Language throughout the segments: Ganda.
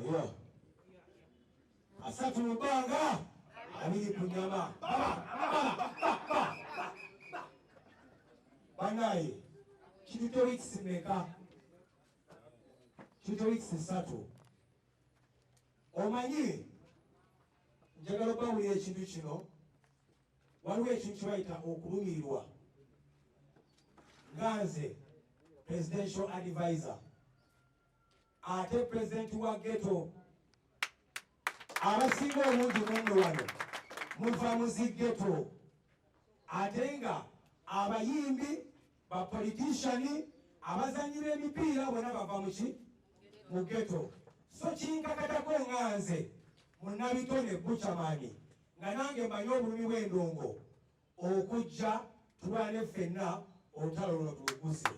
Yo. Asatu mubanga. Abili kunyama. Banaye. Chituto weeks meka. Chituto weeks satu. Omanyi. Njagala bawulira ekintu kino. Waliwo ekintu kyebayita okulumirirwa. Nganze presidential advisor. Ate president wa ghetto. Abasinga obungi munno wano. Muva muzi ghetto. Ate nga abayimbi, bapoliticiani, abazanyira emipiira bonna bava mu ghetto. So kinkakatako nganze munnabitone Buchamani nga nange mmanyi obulumi bw'endongo okujja tulwane ffenna olutalo luno tuluguze.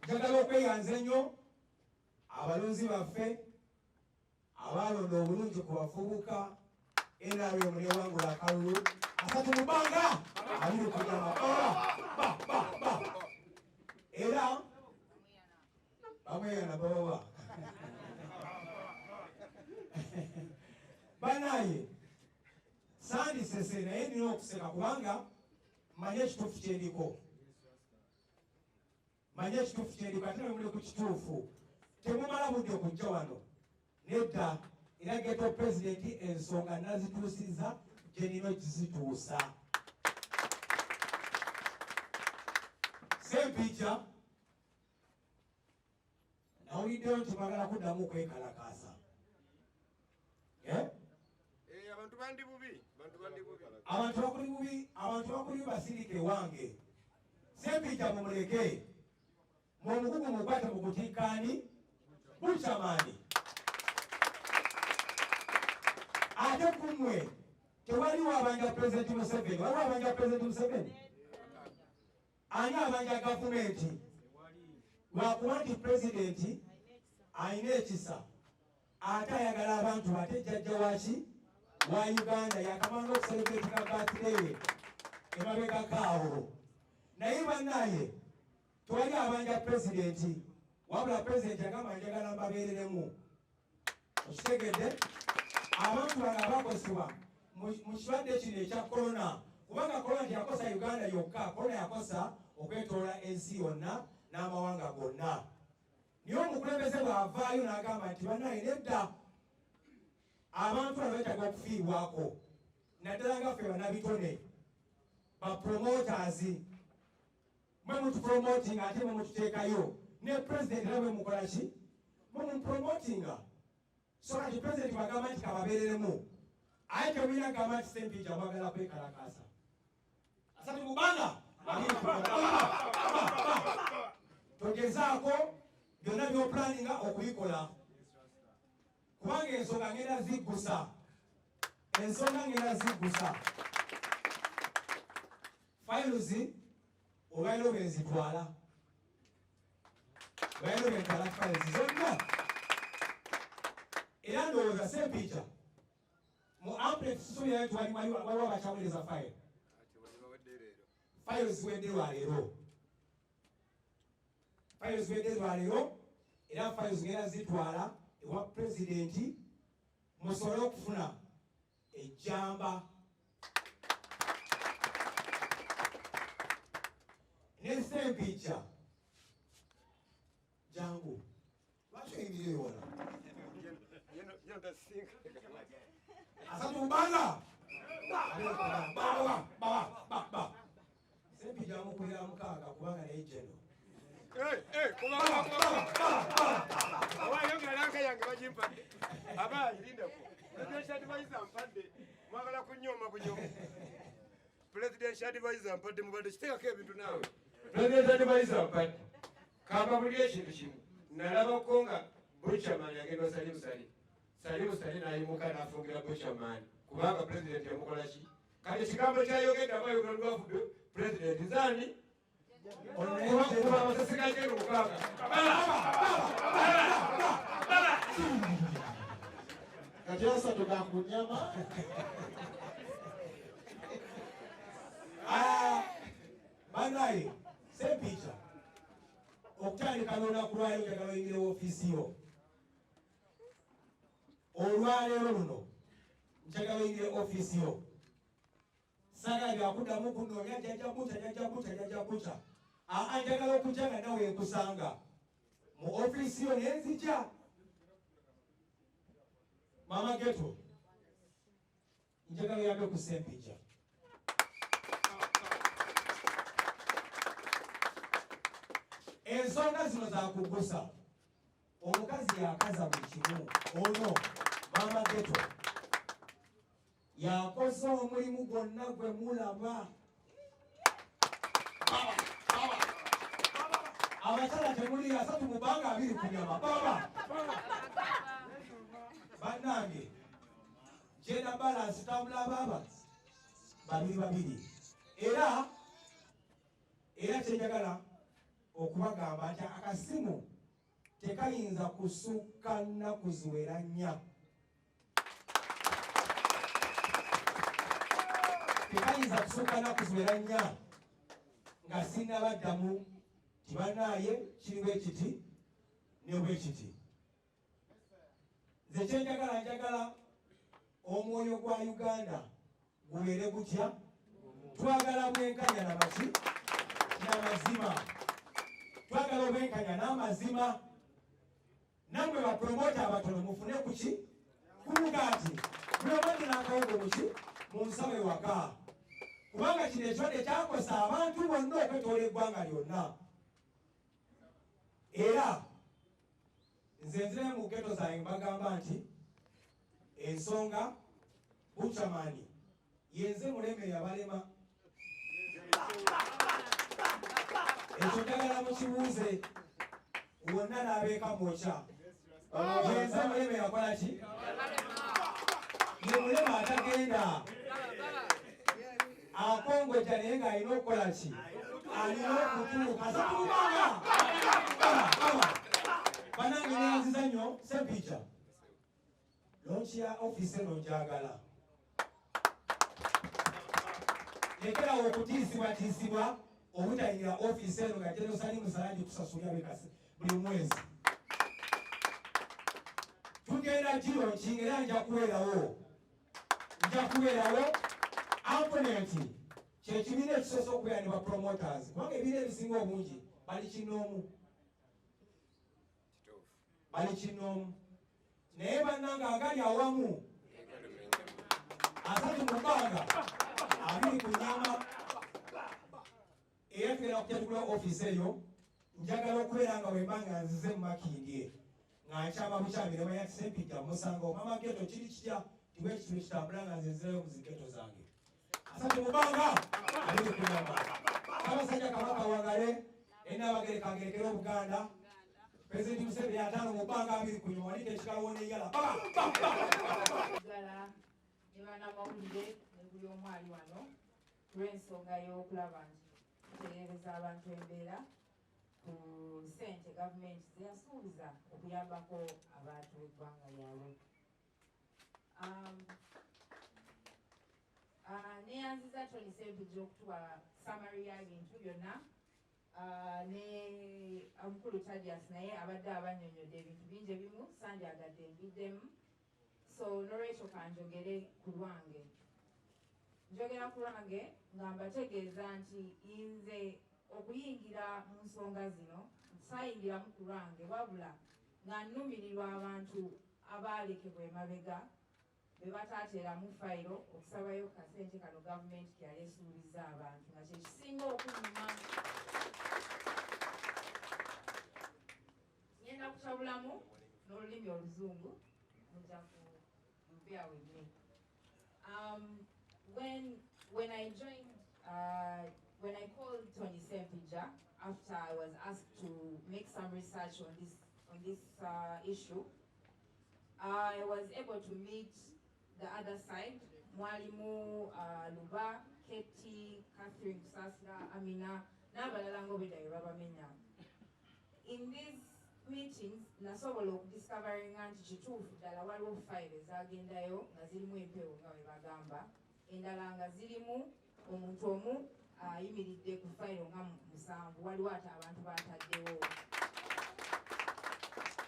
Njagala okweyanza ennyo abalonzi baffe abalonda obulungi ku bafubuka NRM n'ewangula akalulu asatu mubanga abiri kunyama era bamweyana baba banaye sandisese naye nina okuseka kubanga manye ekituufu kyeriko ate nemuli ku kituufu temumala budde okujja wano nedda era ghetto pulezidenti ensonga nazituusiza gye nina okizituusa. Sempija nawuliddeyo nti mwagala kuddamu kwekalakaasa. Abantu bandi bubi. Abantu bakuli basirike wange. Sempija mumuleke. Mumugugu mukwate mu butiikaani Buchamani. Ate kumwe tewali wabanja President Museveni. Waliwo abanja President Museveni? Ani abanja gavumenti? Lwakuba nti President ayina ekisa. Ate ayagala abantu ate jjajja waki wa Uganda yakamanga okuselebratinga birthday emabegako awo. Naye bannaye tewali abanja President wabula President agamba njagala mbabeereremu. Okitegedde? Abantu bano abakosebwa mu kirwadde kino ekya corona kubanga corona yakosa Uganda yokka, corona yakosa okwetoola ensi yonna n'amawanga gonna. Niyo omukulembeze bw'avaayo n'agamba nti bannaye nedda abantu bano beetaaga okufiibwako naddala nga ffe bannabitone bapromoters mwe mutupromotinga ate mwe mututeekayo ne president era bwe mukola ki mwe mumupromotinga. So kati president bagamba nti kababeereremu aye temulina gamba nti Sempija mwagala kwekalakaasa. Asatu mubanga togezaako byonna by'opulaninga okubikola kubanga ensonga ngenda ziggusa. Files olwairo benzitwala olwairo bentwala files zonna era ndowooza Sempija mu amplet susubi yayo waliwo abakyawuliriza files ziwedde lwaleero era files ngenda zitwala ewa president musobole okufuna ejjamba ne Sempija jangu lwaki oyimireyo wona asatu mubanga Sempija amukulira mukaaga kubanga naye jeno abayongeranka yange bagimpadde abayirindako presidential advisor mpadde mwagala kunyoma bunyomo presidential advisor mpadde mubadde kiteekako ebintu naawe presidential advisor mpadde kamba buli ekintu kimu nalabako nga Buchamani agenda Salimusali nayimuka nafungira Buchamani kubanga president yamukola ki kati ekigambo kyayogedde abayogera lwavudde president zani kuba amasasi gagenda omukaaga kati asatu gakunyama banaye Sempija okutandika n'olunaku lwayo njagala oyingire woofiisi yo olwaleero luno njagala oyingire ofiisi yo saagala byakuddamu kunoonya jajjakuta njagala okujja nga nawe ekusanga mu ofiisi yo nenzija Mama Ghetto njagala oyambe ku Ssempijja ensonga zino zakugusa omukazi yakaza buli kimu ono Mama Ghetto yakoze omulimu gwonna gwe mulaba abakyala temuli 3 mu bbanga 2 ku nyama baba bannange gender balance tambula baba 2 era kyenjagala okubagamba nti akasimu tekayinza kusukka nnaku ziwera 4 tekayinza kusukka nnaku ziwera 4 nga sinnabaddamu tibanaye kiri bwekiti ne bwekiti nze kyenjagala omwoyo gwa Uganda gubeere gutya twagala bwenkanya namaki n'amazima twagala obwenkanya n'amazima nammwe bapromota abatono mufune kuki kumugaati promoti n'akawogo muki mu nsaba ewaka kubanga kino ekirwadde kyakosa abantu bonna okwetoola eggwanga lyonna era nze nzire mu ghetto zange mbagamba nti ensonga buchamani yenze muleme yabalema ekyo njagala mukibuuze wonna n'abeeka mwoca yenze muleme yakola ki ye mulema atagenda akongojja naye ng'alina okukola ki alina okutuuka sakulubanga banange neyanziza nnyo Ssempijja lonchi ya ofiisi eno njagala lekerawo okutiisibwatiisibwa obutayingira ofiisi eno nga jenosali musalagi tusasulya bekasi buli mwezi tugenda gironchi era nja kubeerawo amponenti kyekibiina ekisoose okubeera ne bapromoters kubanga ebiina ebisinga obungi bali kinoomu naye bannanga agali awamu 3 mu bbanga 2 ku nyama era tugenda okujatukula ofiisi eyo njagala okubeera nga wembanga nzize mu makindye nga nkyama bukyamire manya ti Ssempijja musangawo Mama Ghetto kiri kitya tiwe ekitundu kitambula nga nzizirayo mu zigeto zange 3 mu bbanga 2 ku nyama Kabasajja Kabaka wagale enaabagereka agerekera Obuganda President Museveni 5 mu bbanga 2 ku nyuma walite ekikalawo neyala ne bannamawulire ne buli omu ali wano kulw'ensonga y'okulaba nti tutereereza abantu embeera ku ssente gavumenti zeyasuubiza okuyambako abantu b'eggwanga lyabwe. Neyanziza Tony Ssempijja okutuwa summary y'ebintu byonna ne omukulu Thaddeus naye abadde abannyonnyodde ebintu bingi ebimu sandyagadde mbiddemu so n'olwekyo kanjogere ku lwange nga mbategeeza nti nze okuyingira mu nsonga zino saayingiramu ku lwange wabula nga nnumirirwa abantu abaalekebwa emabega be bataateeramu fayiro okusabayo kasente kano gavumenti kyali esuubiza abantu nga kyekisinga okunyuma. Ngenda kutabulamu n'olulimi oluzungu mujja bear with me. When I joined, when I called Tony Ssempijja after I was asked to make some research on this issue, I was able to meet the other side, Mwalimu Luba, Keti, Catherine Kusasira, Amina, n'abalala ng'obeddayo babamenya. In these meetings, nasobola okudiscoveringa nti kituufu ddala waliwo fayiro ezagendayo nga zirimu empewo nga bwe bagamba, endala nga zirimu omuntu omu ayimiridde ku fayiro nga 7 waliwo ate abantu baataddewo.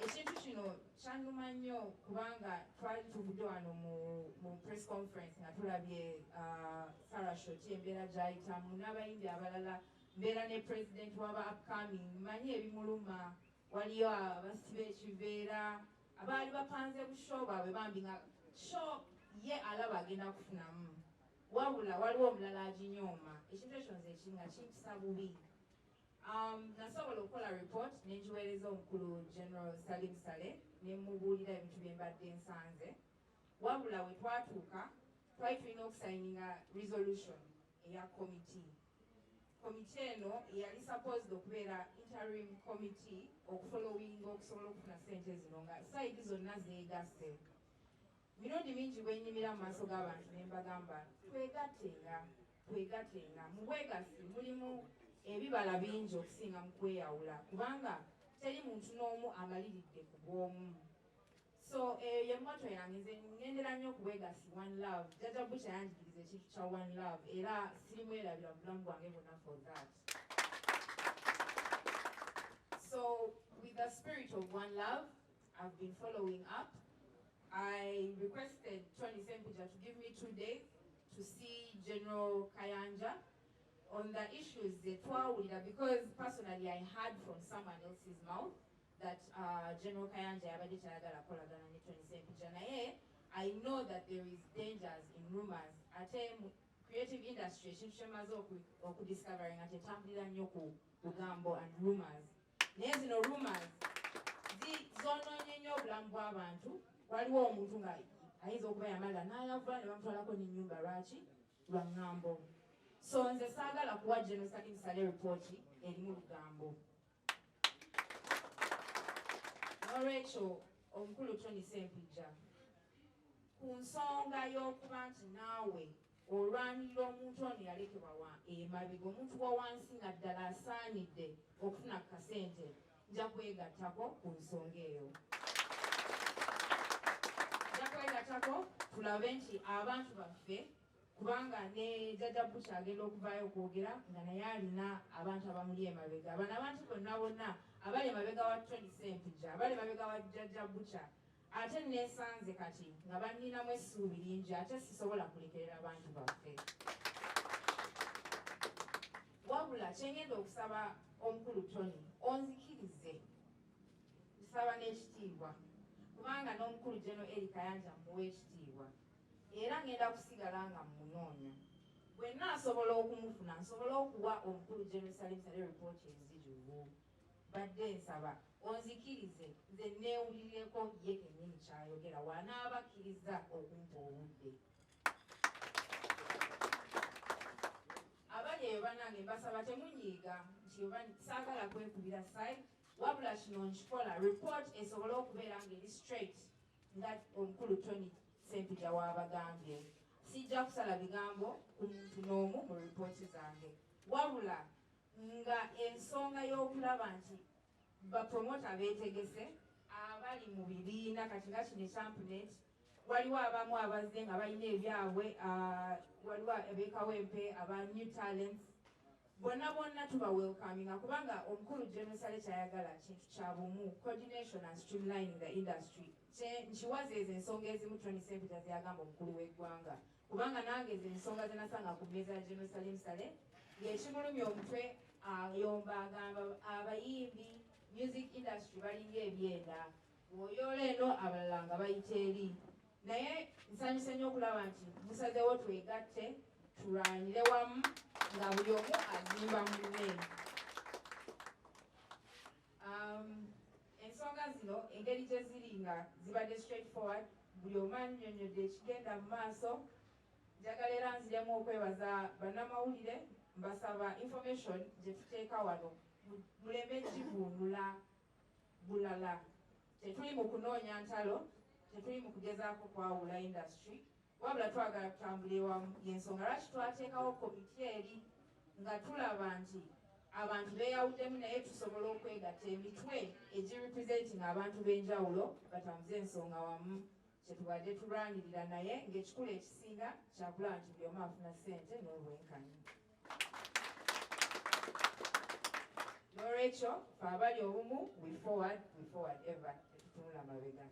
ekintu kino kyannuma nnyo kubanga twali tuvudde wano mu press conference nga tulabye Sarashoti embeera gy'ayitamu n'abayimbi abalala mbeera ne president waba upcoming manyi ebimuluma waliyo abasiba ekiveera abaali bapanze busho bwabwe bambi nga sho ye alaba agenda kufunamu wabula waliwo omulala aginyooma ekintu ekyo nze ekinga kimpisa bubi nasobola okukola report nenjiweereza omukulu General Salim Saleh nemubuulira ebintu bye mbadde nsanze wabula we twatuuka twali tulina okusayininga resolution eya committee eno yali supposed okubeera interim committee okufollowinga okusobola okufuna sente zino nga sayidi zonna zeegasse mirundi mingi bwenyimira mu maaso g'abantu ne mbagamba twegatenga mu bwegasi mulimu ebibala bingi okusinga mu kweyawula kubanga teri muntu n'omu amaliridde ku bw'omu so ye mmoto yange nze ngendera nnyo ku bwegasi one love Jajja Butcher yanjigiriza ekintu kya one love era sirimwerabira mu bulamu bwange bwonna for that so with the spirit of one love I've been following up. I requested Tony Sempija to give me 2 days to see General Kayanja on the issues that because personally I heard from someone else's mouth that General Kayanja yabadde tayagala kolagana ne Tony Sempija naye I know that there is dangers in rumors ate creative industry ekintu kyemaze okudiscovering ate tambulira nnyo ku bugambo and rumors naye zino rumors zonoonye nnyo obulamu bw'abantu waliwo omuntu nga ayinza okuba yamala n'ayavula ne bamutwalako n'ennyumba lwaki lwa ŋŋambo so nze saagala kuwa General Salim Saleh ripooti erimu lugambo n'olwekyo omukulu Tony Sempija ku nsonga y'okuba nti naawe olwanirira omuntu ono yalekebwa emabega omuntu wa wansi nga ddala asaanidde okufuna kasente nja kwegattako ku nsonga eyo tulabe nti abantu baffe kubanga ne Jajja Butcher agenda okuvaayo okwogera nga naye alina abantu abamuli emabega bano abantu bonna abali emabega wa Tony Sempija abali emabega wa Jajja Butcher ate neesanze kati nga banninamu essuubi lingi ate sisobola kulekerera abantu baffe wabula kyengenda okusaba omukulu Tony onzikirize nsaba n'ekitiibwa kubanga n'omukulu General Eli Kayanja muwe ekitiibwa era ngenda kusigala nga munoonya bwenna asobola okumufuna nsobola okuwa omukulu General Salim Saleh ripooti enzijuvu badde nsaba onzikirize nze neewulirireko ye kennyini kyayogera wanaabakkiriza okumpa obudde abali eyo bannange mbasaba temunyiiga nti oba saagala kwekubira side wabula kino nkikola report esobole okubeera ng'eri straight nga omukulu Tony Sempija w'abagambye sijja kusala bigambo ku muntu n'omu mu ripooti zange wabula nga ensonga y'okulaba nti bapromota beetegese abali mu bibiina kati nga kino ekyampnet waliwo abamu abazze nga balina ebyabwe waliwo abeekawempe aba new talents bonna tuba welcominga kubanga omukulu General Saleh kyayagala kintu kya bumu coordination and streamlining the industry nkiwaza ezo ensonga ezimu Tony Sempija zeyagamba omukulu w'eggwanga kubanga nange ezo ensonga zenasanga ku mmeeza ya General Salim Saleh ng'ekimulumya omutwe ayomba agamba abayimbi music industry balinga ebyenda bw'oyoola eno abalala nga bayita eri naye nsanyuse nnyo okulaba nti musazeewo twegatte tulwanire wamu nga buli omu azimba munne ensonga zino engeri gye ziri nga zibadde straight forward buli omu annyonnyodde ekigenda mu maaso njagala era nziremu okwebaza bannamawulire mbasaba information gye tuteeka wano muleme givuunula bulala tetuli mu kunoonya ntalo tetuli mu kugezaako kwawula industry wabula twagala tutambule wamu yensonga lwaki twateekawo komiti eri nga tulaba nti abantu beeyawuddemu naye tusobola okwegatta emitwe egirepresentinga abantu b'enjawulo batambuze ensonga wamu kyetubadde tulwanirira naye ng'ekikulu ekisinga kyakulaba nti buli omu afuna ssente n'obwenkanyi n'olwekyo fe abali obumu we forward ever tunula mabega.